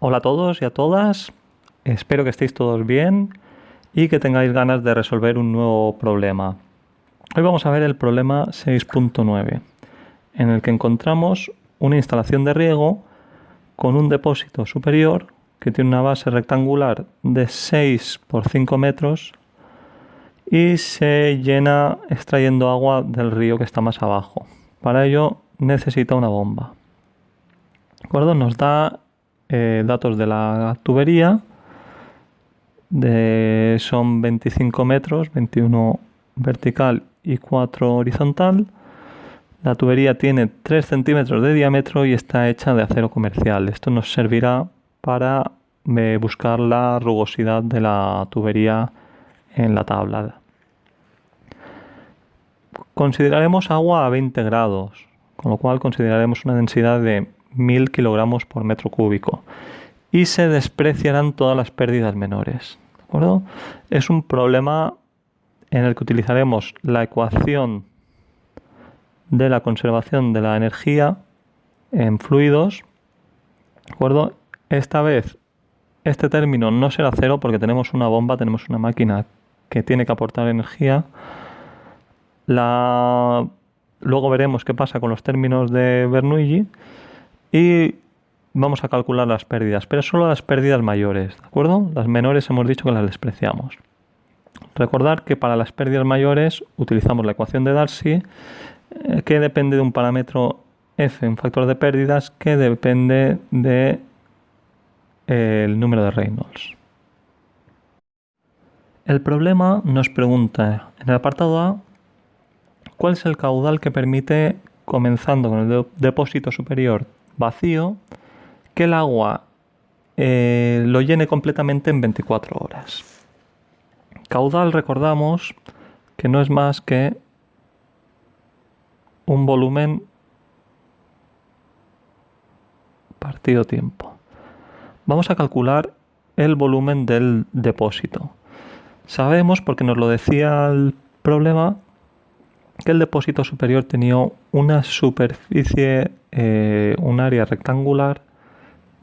Hola a todos y a todas, espero que estéis todos bien y que tengáis ganas de resolver un nuevo problema. Hoy vamos a ver el problema 6.9, en el que encontramos una instalación de riego con un depósito superior que tiene una base rectangular de 6 por 5 metros y se llena extrayendo agua del río que está más abajo. Para ello necesita una bomba. ¿De acuerdo? Nos da datos de la tubería, son 25 metros, 21 vertical y 4 horizontal. La tubería tiene 3 centímetros de diámetro y está hecha de acero comercial. Esto nos servirá para buscar la rugosidad de la tubería en la tabla. Consideraremos agua a 20 grados, con lo cual consideraremos una densidad de 1000 kilogramos por metro cúbico y se despreciarán todas las pérdidas menores. ¿De acuerdo? Es un problema en el que utilizaremos la ecuación de la conservación de la energía en fluidos. ¿De acuerdo? Esta vez este término no será cero porque tenemos una bomba, tenemos una máquina que tiene que aportar energía. Luego veremos qué pasa con los términos de Bernoulli y vamos a calcular las pérdidas, pero solo las pérdidas mayores, ¿de acuerdo? Las menores hemos dicho que las despreciamos. Recordar que para las pérdidas mayores utilizamos la ecuación de Darcy, que depende de un parámetro f, un factor de pérdidas, que depende de el número de Reynolds. El problema nos pregunta en el apartado A cuál es el caudal que permite, comenzando con el depósito superior vacío, que el agua lo llene completamente en 24 horas. Caudal, recordamos que no es más que un volumen partido tiempo. Vamos a calcular el volumen del depósito. Sabemos, porque nos lo decía el problema, que el depósito superior tenía una superficie, un área rectangular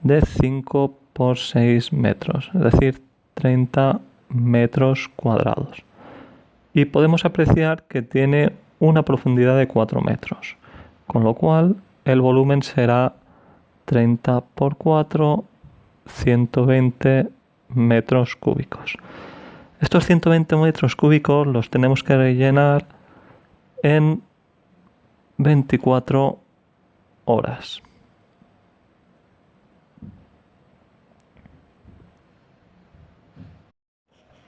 de 5 por 6 metros, es decir, 30 metros cuadrados. Y podemos apreciar que tiene una profundidad de 4 metros, con lo cual el volumen será 30 por 4, 120 metros cúbicos. Estos 120 metros cúbicos los tenemos que rellenar en 24 horas.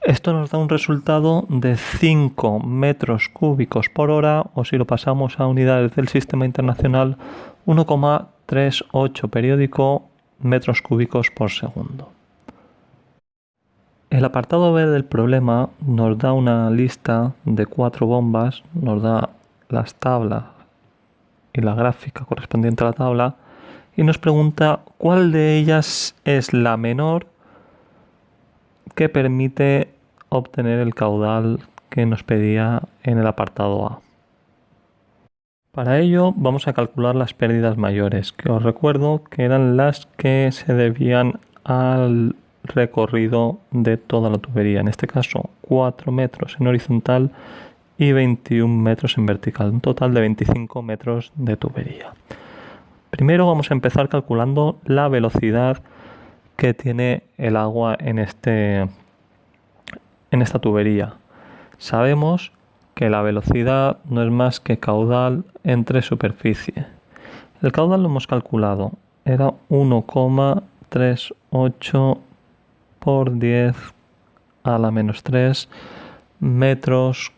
Esto nos da un resultado de 5 metros cúbicos por hora, o si lo pasamos a unidades del sistema internacional, 1,38 periódico metros cúbicos por segundo. El apartado B del problema nos da una lista de 4 bombas, nos da las tablas y la gráfica correspondiente a la tabla y nos pregunta cuál de ellas es la menor que permite obtener el caudal que nos pedía en el apartado A. Para ello vamos a calcular las pérdidas mayores, que os recuerdo que eran las que se debían al recorrido de toda la tubería, en este caso 4 metros en horizontal y 21 metros en vertical, un total de 25 metros de tubería. Primero vamos a empezar calculando la velocidad que tiene el agua en esta tubería. Sabemos que la velocidad no es más que caudal entre superficie. El caudal lo hemos calculado, era 1,38 por 10 a la menos 3 metros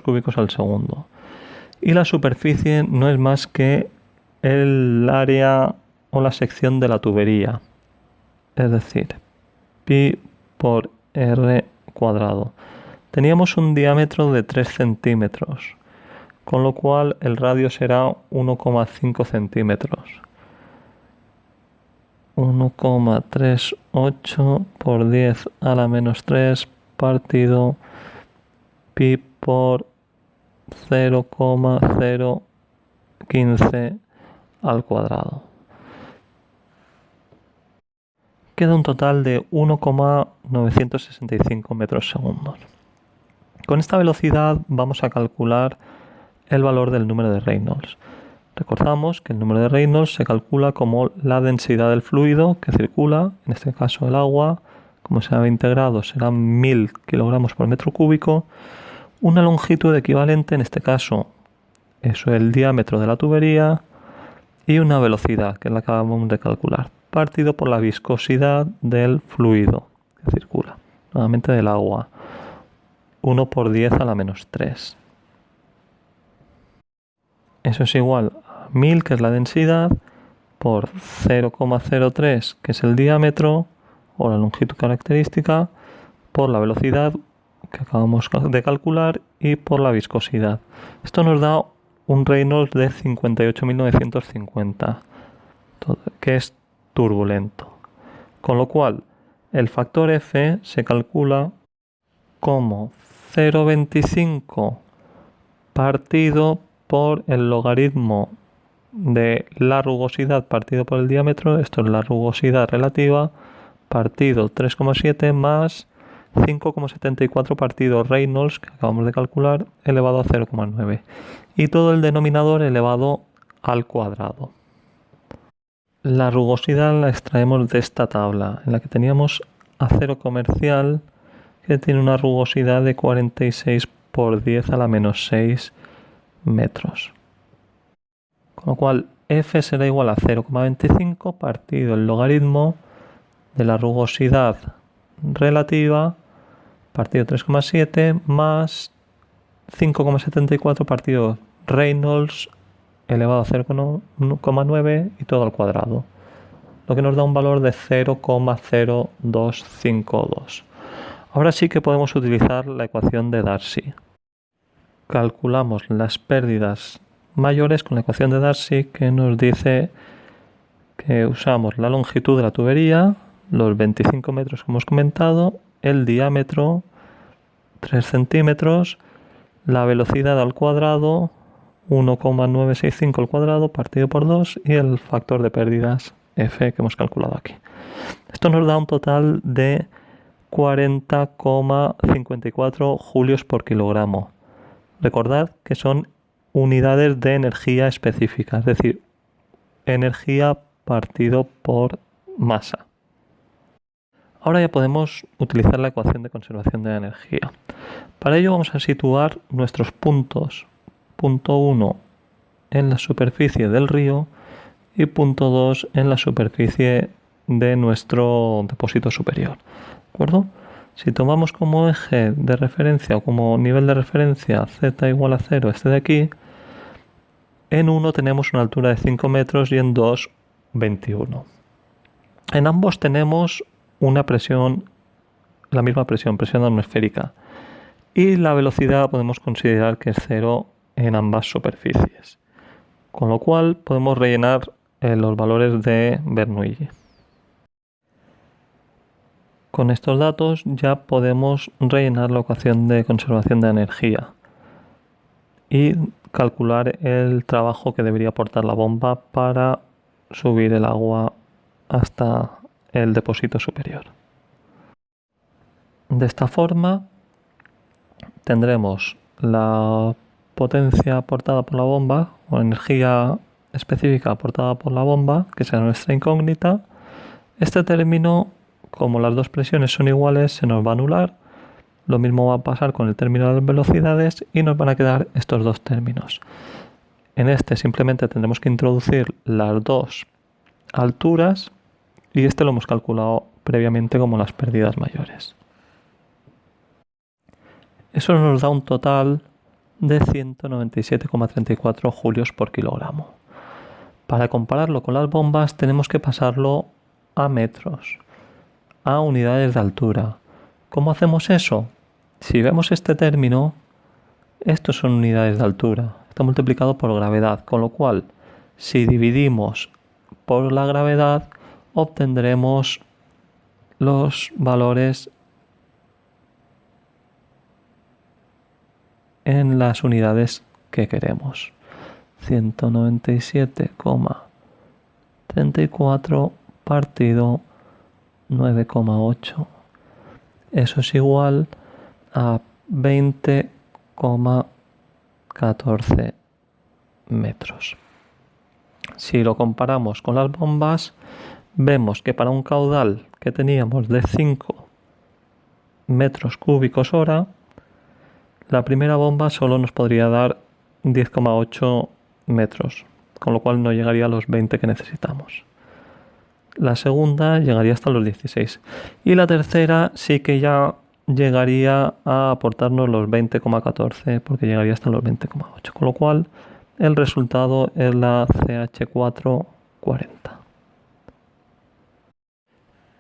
cúbicos al segundo. Y la superficie no es más que el área o la sección de la tubería, es decir, pi por r cuadrado. Teníamos un diámetro de 3 centímetros, con lo cual el radio será 1,5 centímetros. 1,38 por 10 a la menos 3 partido pi por 0,015 al cuadrado. queda un total de 1,965 metros segundos. Con esta velocidad vamos a calcular el valor del número de Reynolds. Recordamos que el número de Reynolds se calcula como la densidad del fluido que circula, en este caso el agua, como sea 20 grados serán 1000 kilogramos por metro cúbico, una longitud equivalente, en este caso eso es el diámetro de la tubería, y una velocidad, que es la que acabamos de calcular, partido por la viscosidad del fluido que circula, nuevamente del agua, 1 por 10 a la menos 3. Eso es igual a 1000, que es la densidad, por 0,03, que es el diámetro o la longitud característica, por la velocidad que acabamos de calcular y por la viscosidad. Esto nos da un Reynolds de 58.950, que es turbulento. Con lo cual, el factor F se calcula como 0,25 partido por el logaritmo de la rugosidad partido por el diámetro, esto es la rugosidad relativa, partido 3,7 más 5,74 partido Reynolds, que acabamos de calcular, elevado a 0,9. Y todo el denominador elevado al cuadrado. La rugosidad la extraemos de esta tabla, en la que teníamos acero comercial, que tiene una rugosidad de 46 por 10 a la menos 6 metros. Con lo cual, F será igual a 0,25 partido el logaritmo de la rugosidad relativa partido 3,7 más 5,74 partido Reynolds elevado a 0,9 y todo al cuadrado, lo que nos da un valor de 0,0252. Ahora sí que podemos utilizar la ecuación de Darcy. Calculamos las pérdidas mayores con la ecuación de Darcy, que nos dice que usamos la longitud de la tubería, los 25 metros que hemos comentado, el diámetro 3 centímetros, la velocidad al cuadrado 1,965 al cuadrado partido por 2 y el factor de pérdidas F que hemos calculado aquí. Esto nos da un total de 40,54 julios por kilogramo. Recordad que son unidades de energía específica, es decir, energía partido por masa. Ahora ya podemos utilizar la ecuación de conservación de la energía. Para ello vamos a situar nuestros puntos. Punto 1 en la superficie del río y punto 2 en la superficie de nuestro depósito superior. ¿De acuerdo? Si tomamos como eje de referencia o como nivel de referencia z igual a 0 este de aquí, en 1 tenemos una altura de 5 metros y en 2 21. En ambos tenemos una presión, la misma presión atmosférica, y la velocidad podemos considerar que es 0 en ambas superficies, con lo cual podemos rellenar los valores de Bernoulli. Con estos datos ya podemos rellenar la ecuación de conservación de energía y calcular el trabajo que debería aportar la bomba para subir el agua hasta el depósito superior. De esta forma tendremos la potencia aportada por la bomba o energía específica aportada por la bomba, que será nuestra incógnita. Este término, como las dos presiones son iguales, se nos va a anular. Lo mismo va a pasar con el término de las velocidades y nos van a quedar estos dos términos. En este simplemente tendremos que introducir las dos alturas y este lo hemos calculado previamente como las pérdidas mayores. Eso nos da un total de 197,34 julios por kilogramo. Para compararlo con las bombas tenemos que pasarlo a metros, a unidades de altura. ¿Cómo hacemos eso? Si vemos este término, estos son unidades de altura. Está multiplicado por gravedad, con lo cual, si dividimos por la gravedad, obtendremos los valores en las unidades que queremos. 197,34 partido 9,8. Eso es igual a 20,14 metros. Si lo comparamos con las bombas, vemos que para un caudal que teníamos de 5 metros cúbicos hora, la primera bomba solo nos podría dar 10,8 metros, con lo cual no llegaría a los 20 que necesitamos. La segunda llegaría hasta los 16 y la tercera sí que ya llegaría a aportarnos los 20,14 porque llegaría hasta los 20,8, con lo cual el resultado es la CH440.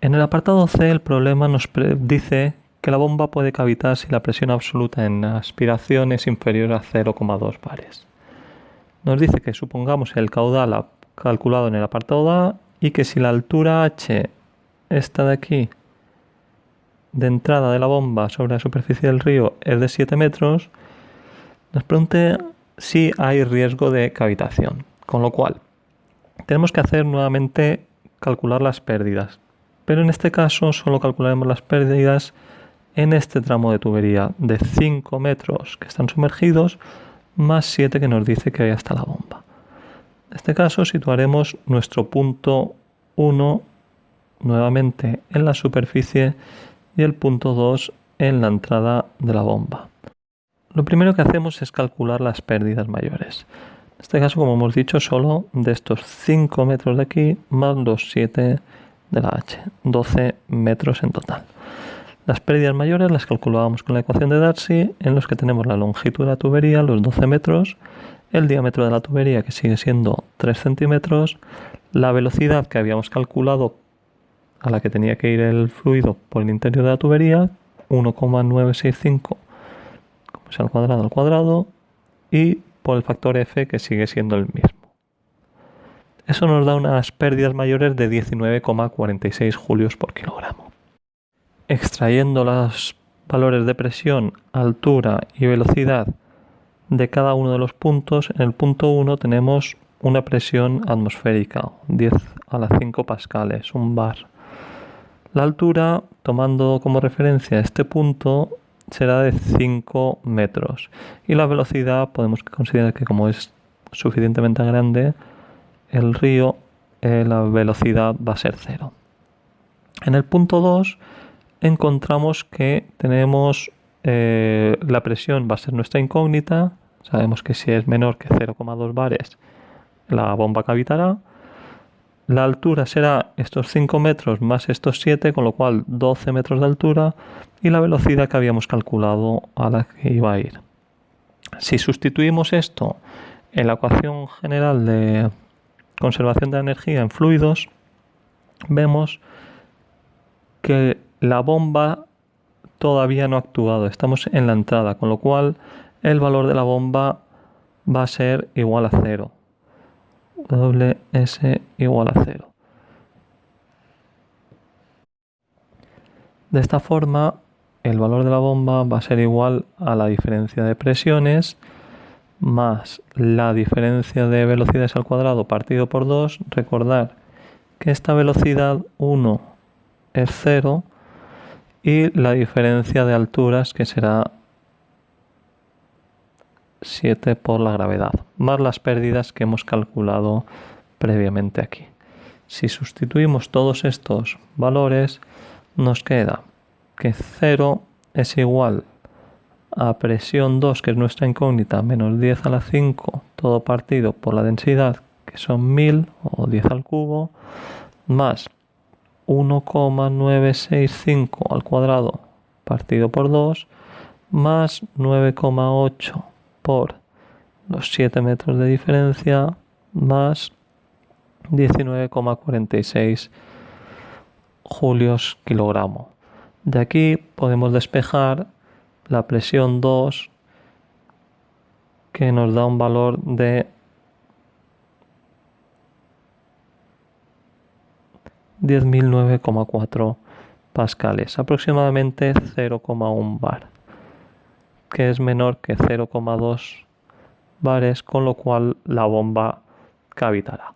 En el apartado C el problema nos dice que la bomba puede cavitar si la presión absoluta en aspiración es inferior a 0,2 bares. Nos dice que supongamos el caudal calculado en el apartado A y que si la altura H, esta de aquí, de entrada de la bomba sobre la superficie del río es de 7 metros, nos pregunta si hay riesgo de cavitación. Con lo cual, tenemos que hacer nuevamente calcular las pérdidas. Pero en este caso solo calcularemos las pérdidas en este tramo de tubería de 5 metros que están sumergidos más 7 que nos dice que hay hasta la bomba. En este caso situaremos nuestro punto 1 nuevamente en la superficie y el punto 2 en la entrada de la bomba. Lo primero que hacemos es calcular las pérdidas mayores. En este caso, como hemos dicho, solo de estos 5 metros de aquí más los 7 de la H, 12 metros en total. Las pérdidas mayores las calculábamos con la ecuación de Darcy, en los que tenemos la longitud de la tubería, los 12 metros, el diámetro de la tubería, que sigue siendo 3 centímetros, la velocidad que habíamos calculado a la que tenía que ir el fluido por el interior de la tubería, 1,965 al cuadrado, y por el factor F, que sigue siendo el mismo. Eso nos da unas pérdidas mayores de 19,46 julios por kilogramo. Extrayendo los valores de presión, altura y velocidad de cada uno de los puntos, en el punto 1 tenemos una presión atmosférica, 10 a la 5 pascales, un bar. La altura, tomando como referencia este punto, será de 5 metros. Y la velocidad podemos considerar que, como es suficientemente grande el río, la velocidad va a ser 0. En el punto 2 encontramos que tenemos la presión va a ser nuestra incógnita. Sabemos que si es menor que 0,2 bares la bomba cavitará. La altura será estos 5 metros más estos 7, con lo cual 12 metros de altura, y la velocidad que habíamos calculado a la que iba a ir. Si sustituimos esto en la ecuación general de conservación de la energía en fluidos, vemos que la bomba todavía no ha actuado, estamos en la entrada, con lo cual el valor de la bomba va a ser igual a 0. WS igual a 0. De esta forma, el valor de la bomba va a ser igual a la diferencia de presiones más la diferencia de velocidades al cuadrado partido por 2. Recordar que esta velocidad 1 es 0 y la diferencia de alturas, que será 7 por la gravedad, más las pérdidas que hemos calculado previamente aquí. Si sustituimos todos estos valores, nos queda que 0 es igual a presión 2, que es nuestra incógnita, menos 10 a la 5, todo partido por la densidad, que son 1000 o 10 al cubo, más 1,965 al cuadrado partido por 2, más 9,8 por los 7 metros de diferencia, más 19,46 julios kilogramo. De aquí podemos despejar la presión 2, que nos da un valor de 10.009,4 pascales, aproximadamente 0,1 bar, que es menor que 0,2 bares, con lo cual la bomba cavitará.